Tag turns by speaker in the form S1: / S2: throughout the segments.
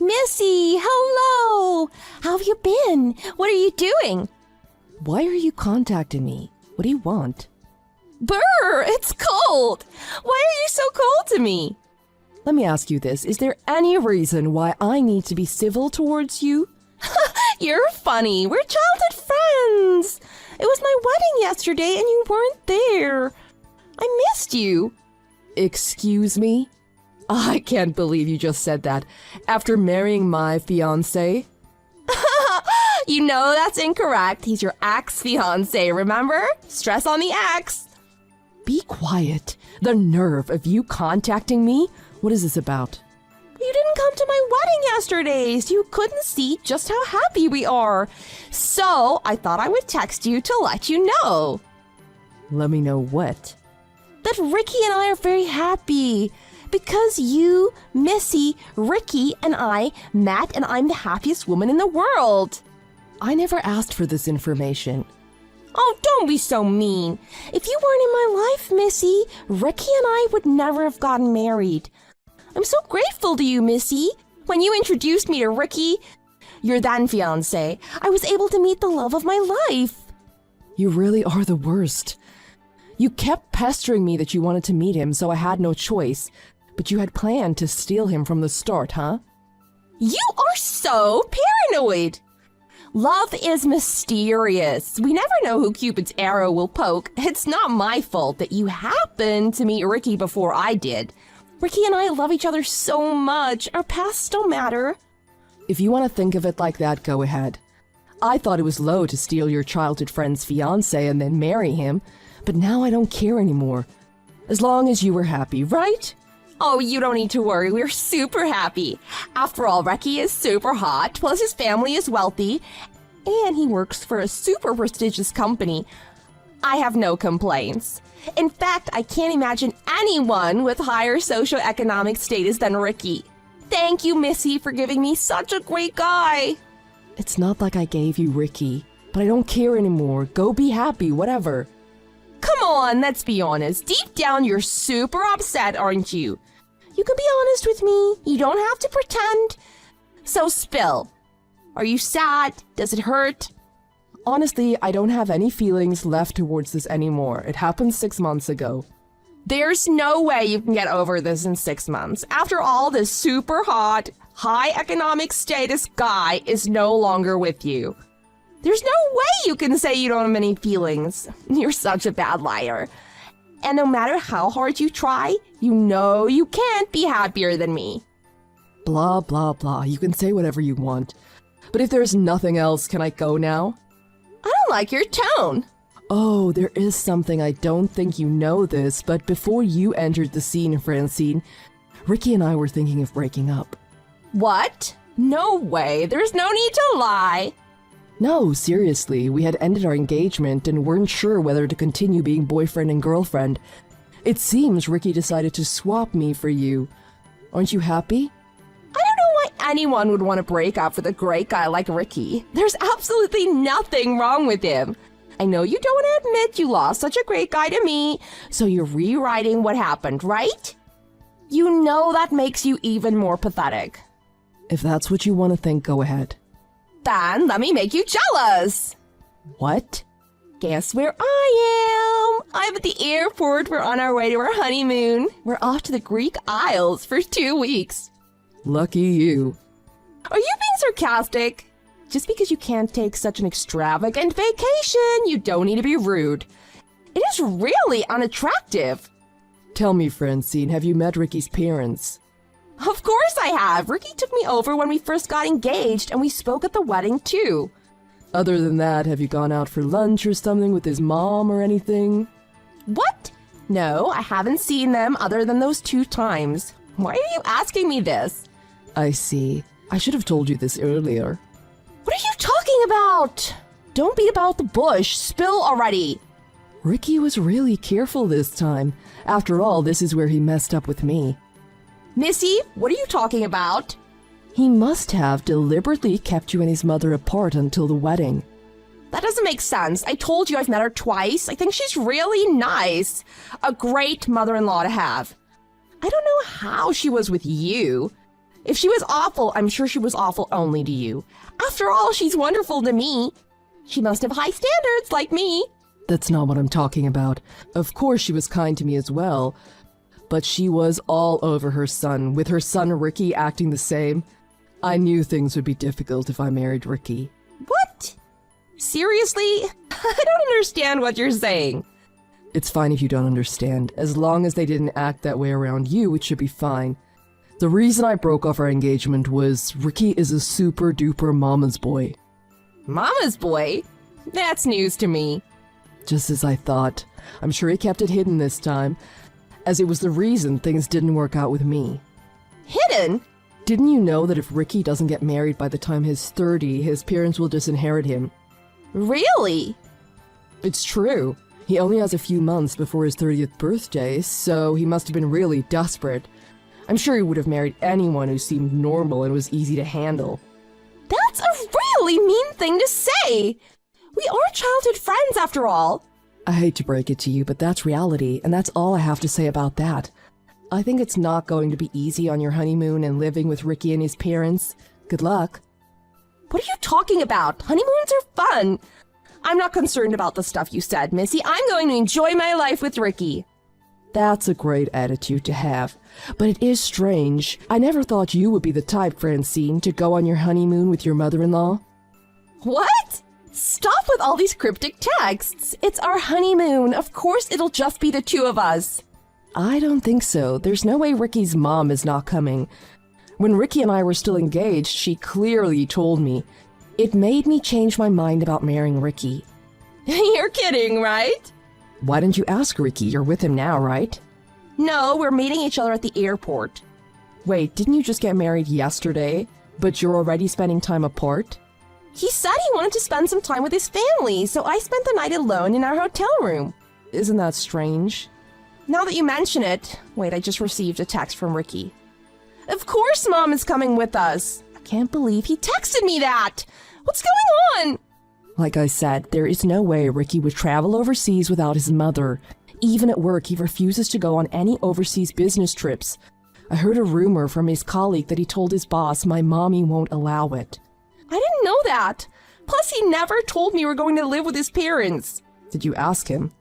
S1: Missy, hello! How have you been? What are you doing?
S2: Why are you contacting me? What do you want?
S1: Brr, it's cold! Why are you so cold to me?
S2: Let me ask you this. Is there any reason why I need to be civil towards you?
S1: You're funny. We're childhood friends. It was my wedding yesterday and you weren't there. I missed you.
S2: Excuse me? I can't believe you just said that. After marrying my fiancé?
S1: You know that's incorrect. He's your ex-fiancé, remember? Stress on the ex.
S2: Be quiet. The nerve of you contacting me? What is this about?
S1: You didn't come to my wedding yesterday, so you couldn't see just how happy we are. So I thought I would text you to let you know.
S2: Let me know what?
S1: That Ricky and I are very happy. Because you, Missy, Ricky, and I met, and I'm the happiest woman in the world.
S2: I never asked for this information.
S1: Oh, don't be so mean. If you weren't in my life, Missy, Ricky and I would never have gotten married. I'm so grateful to you, Missy. When you introduced me to Ricky, your then fiancé, I was able to meet the love of my life.
S2: You really are the worst. You kept pestering me that you wanted to meet him, so I had no choice. But you had planned to steal him from the start, huh?
S1: You are so paranoid. Love is mysterious. We never know who Cupid's arrow will poke. It's not my fault that you happened to meet Ricky before I did. Ricky and I love each other so much. Our pasts don't matter.
S2: If you want to think of it like that, go ahead. I thought it was low to steal your childhood friend's fiancé and then marry him, but now I don't care anymore. As long as you were happy, right?
S1: Oh, you don't need to worry. We're super happy. After all, Ricky is super hot, plus his family is wealthy, and he works for a super prestigious company. I have no complaints. In fact, I can't imagine anyone with higher socioeconomic status than Ricky. Thank you, Missy, for giving me such a great guy.
S2: It's not like I gave you Ricky, but I don't care anymore. Go be happy, whatever.
S1: Come on, let's be honest. Deep down, you're super upset, aren't you? You can be honest with me. You don't have to pretend. So spill. Are you sad? Does it hurt?
S2: Honestly, I don't have any feelings left towards this anymore. It happened 6 months ago.
S1: There's no way you can get over this in 6 months. After all, this super hot, high economic status guy is no longer with you. There's no way you can say you don't have any feelings. You're such a bad liar. And no matter how hard you try, you know you can't be happier than me.
S2: Blah, blah, blah. You can say whatever you want. But if there's nothing else, can I go now?
S1: I don't like your tone.
S2: Oh, there is something. I don't think you know this, but before you entered the scene, Francine, Ricky and I were thinking of breaking up.
S1: What? No way. There's no need to lie.
S2: No, seriously, we had ended our engagement and weren't sure whether to continue being boyfriend and girlfriend. It seems Ricky decided to swap me for you. Aren't you happy?
S1: I don't know why anyone would want to break up with a great guy like Ricky. There's absolutely nothing wrong with him. I know you don't want to admit you lost such a great guy to me, so you're rewriting what happened, right? You know that makes you even more pathetic.
S2: If that's what you want to think, go ahead.
S1: Then let me make you jealous.
S2: What?
S1: Guess where I am? I'm at the airport. We're on our way to our honeymoon. We're off to the Greek Isles for 2 weeks.
S2: Lucky you.
S1: Are you being sarcastic? Just because you can't take such an extravagant vacation, you don't need to be rude. It is really unattractive.
S2: Tell me, Francine, have you met Ricky's parents?
S1: Of course I have. Ricky took me over when we first got engaged, and we spoke at the wedding, too.
S2: Other than that, have you gone out for lunch or something with his mom or anything?
S1: What? No, I haven't seen them other than those 2 times. Why are you asking me this?
S2: I see. I should have told you this earlier.
S1: What are you talking about? Don't beat about the bush. Spill already.
S2: Ricky was really careful this time. After all, this is where he messed up with me.
S1: Missy, what are you talking about?
S2: He must have deliberately kept you and his mother apart until the wedding.
S1: That doesn't make sense. I told you I've met her twice. I think she's really nice. A great mother-in-law to have. I don't know how she was with you. If she was awful, I'm sure she was awful only to you. After all, she's wonderful to me. She must have high standards like me.
S2: That's not what I'm talking about. Of course she was kind to me as well, but she was all over her son, with her son Ricky acting the same. I knew things would be difficult if I married Ricky.
S1: What? Seriously? I don't understand what you're saying.
S2: It's fine if you don't understand. As long as they didn't act that way around you, it should be fine. The reason I broke off our engagement was Ricky is a super duper mama's boy.
S1: Mama's boy? That's news to me.
S2: Just as I thought. I'm sure he kept it hidden this time, as it was the reason things didn't work out with me.
S1: Hidden?
S2: Didn't you know that if Ricky doesn't get married by the time he's 30, his parents will disinherit him?
S1: Really?
S2: It's true. He only has a few months before his 30th birthday, so he must have been really desperate. I'm sure he would have married anyone who seemed normal and was easy to handle.
S1: That's a really mean thing to say. We are childhood friends after all.
S2: I hate to break it to you, but that's reality, and that's all I have to say about that. I think it's not going to be easy on your honeymoon and living with Ricky and his parents. Good luck.
S1: What are you talking about? Honeymoons are fun. I'm not concerned about the stuff you said, Missy. I'm going to enjoy my life with Ricky.
S2: That's a great attitude to have. But it is strange. I never thought you would be the type, Francine, to go on your honeymoon with your mother-in-law.
S1: What? Stop with all these cryptic texts. It's our honeymoon. Of course it'll just be the two of us.
S2: I don't think so. There's no way Ricky's mom is not coming. When Ricky and I were still engaged, she clearly told me. It made me change my mind about marrying Ricky.
S1: You're kidding, right?
S2: Why didn't you ask Ricky? You're with him now, right?
S1: No, we're meeting each other at the airport.
S2: Wait, didn't you just get married yesterday? But you're already spending time apart?
S1: He said he wanted to spend some time with his family, so I spent the night alone in our hotel room.
S2: Isn't that strange?
S1: Now that you mention it, wait, I just received a text from Ricky. Of course Mom is coming with us. I can't believe he texted me that. What's going on?
S2: Like I said, there is no way Ricky would travel overseas without his mother. Even at work, he refuses to go on any overseas business trips. I heard a rumor from his colleague that he told his boss my mommy won't allow it.
S1: I didn't know that. Plus, he never told me we're going to live with his parents.
S2: Did you ask him?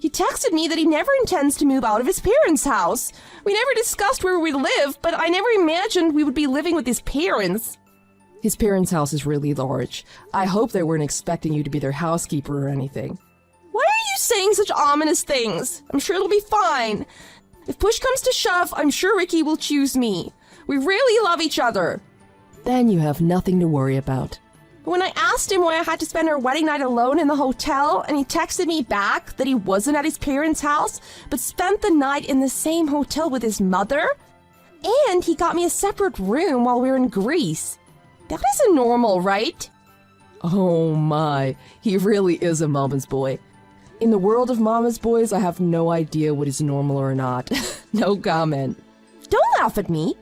S1: He texted me that he never intends to move out of his parents' house. We never discussed where we'd live, but I never imagined we would be living with his parents.
S2: His parents' house is really large. I hope they weren't expecting you to be their housekeeper or anything.
S1: Why are you saying such ominous things? I'm sure it'll be fine. If push comes to shove, I'm sure Ricky will choose me. We really love each other.
S2: Then you have nothing to worry about.
S1: When I asked him why I had to spend our wedding night alone in the hotel, and he texted me back that he wasn't at his parents' house, but spent the night in the same hotel with his mother, and he got me a separate room while we were in Greece. That isn't normal, right?
S2: Oh my, he really is a mama's boy. In the world of mama's boys, I have no idea what is normal or not. No comment.
S1: Don't laugh at me.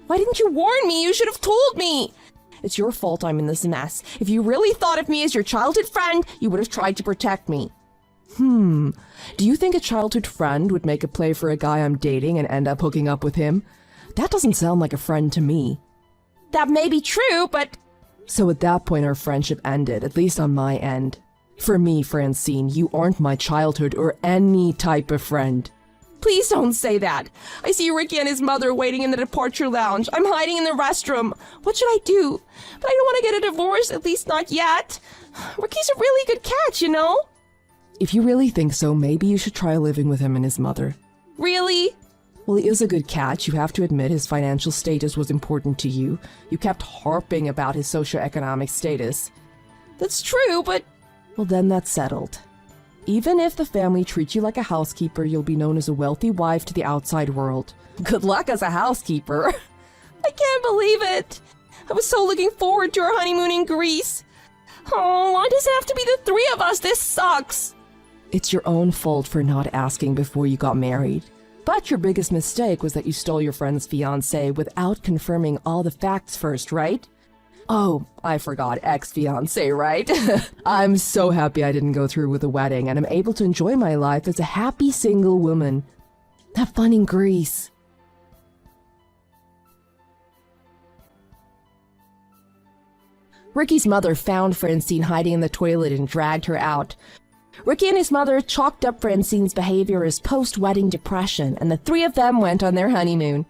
S1: Why didn't you warn me? You should have told me. It's your fault I'm in this mess. If you really thought of me as your childhood friend, you would have tried to protect me.
S2: Do you think a childhood friend would make a play for a guy I'm dating and end up hooking up with him? That doesn't sound like a friend to me.
S1: That may be true, but...
S2: So at that point our friendship ended, at least on my end. For me, Francine, you aren't my childhood or any type of friend.
S1: Please don't say that. I see Ricky and his mother waiting in the departure lounge. I'm hiding in the restroom. What should I do? But I don't want to get a divorce, at least not yet. Ricky's a really good catch, you know?
S2: If you really think so, maybe you should try living with him and his mother.
S1: Really?
S2: Well, he is a good catch. You have to admit his financial status was important to you. You kept harping about his socioeconomic status.
S1: That's true, but...
S2: Well, then that's settled. Even if the family treats you like a housekeeper, you'll be known as a wealthy wife to the outside world.
S1: Good luck as a housekeeper. I can't believe it. I was so looking forward to our honeymoon in Greece. Oh, why does it have to be the three of us? This sucks.
S2: It's your own fault for not asking before you got married. But your biggest mistake was that you stole your friend's fiancé without confirming all the facts first, right? Oh, I forgot, ex-fiancé, right? I'm so happy I didn't go through with the wedding and I'm able to enjoy my life as a happy single woman. Have fun in Greece. Ricky's mother found Francine hiding in the toilet and dragged her out. Ricky and his mother chalked up Francine's behavior as post-wedding depression, and the three of them went on their honeymoon.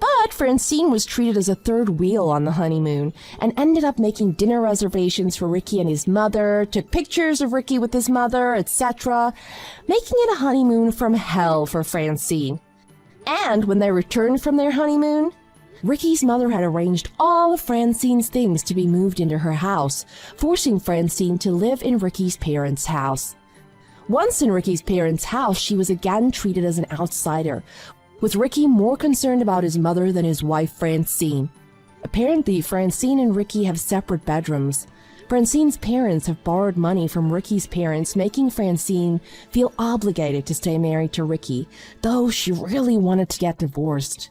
S2: But Francine was treated as a third wheel on the honeymoon and ended up making dinner reservations for Ricky and his mother, took pictures of Ricky with his mother, etc., making it a honeymoon from hell for Francine. And when they returned from their honeymoon, Ricky's mother had arranged all of Francine's things to be moved into her house, forcing Francine to live in Ricky's parents' house. Once in Ricky's parents' house, she was again treated as an outsider, with Ricky more concerned about his mother than his wife Francine. Apparently, Francine and Ricky have separate bedrooms. Francine's parents have borrowed money from Ricky's parents, making Francine feel obligated to stay married to Ricky, though she really wanted to get divorced.